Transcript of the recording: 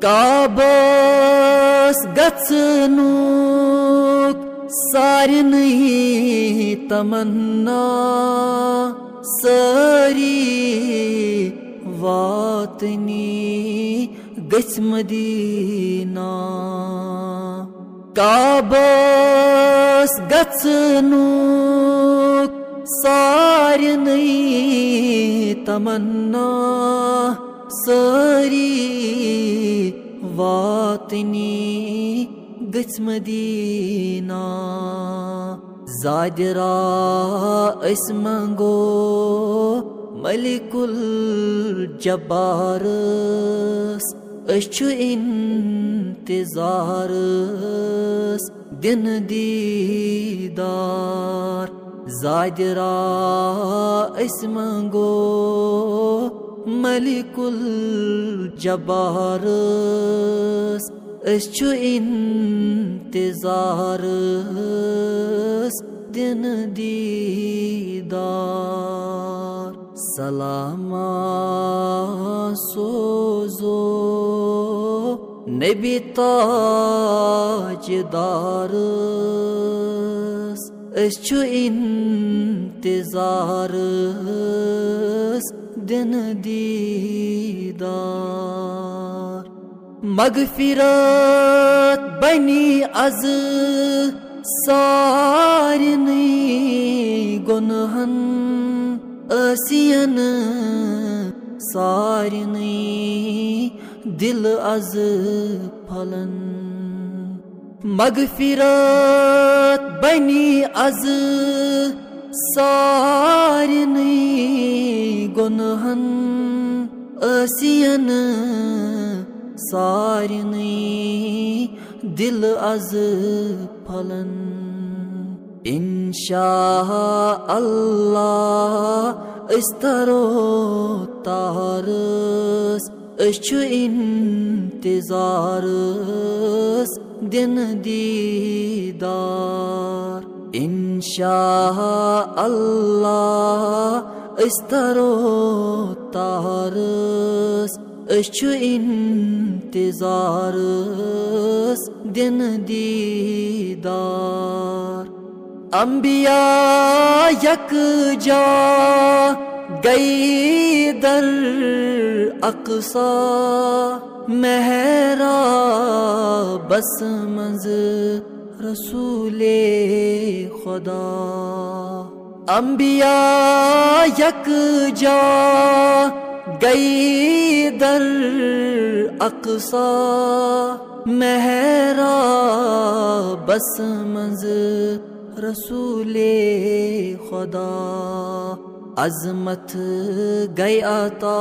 Kabsch गचनुक सारिनई तमन्ना सारी वातनी गच Medina. Kabsch गचनुक सारिनई तमन्ना सारी वातनी गच मदीना। ज़ादिरा अस मंगो मलिकुल जब्बारस अछु इंतज़ारस दिन दीदार। ज़ादिरा अस मंगो मलिकुल जब्बारस अछु इंतज़ारस दिन दीदार। सलामा सोजो नबी ताजदारस अछु इंतज़ारस दिन दीदार। मगफिरत बनी अज सारिनी गुनहन असियन सारिनी दिल अज फलन। मगफिरत बनी अज सारिनी गुनहन असियन सारिनी दिल अज फलन। इंशा अल्लाह इस्तरो तारस अछु इंतज़ारस दिन दीदार। इंशा अल्लाह इस्तरो तारस अछु इंतज़ारस दिन दीदार। अंबिया यकजा गई दर अक़सा महरा बस मंज रसूले खुदा। अंबिया यकजा गई दर अक़सा महरा बस मंज रसूले खुदा। अज़मत गई आता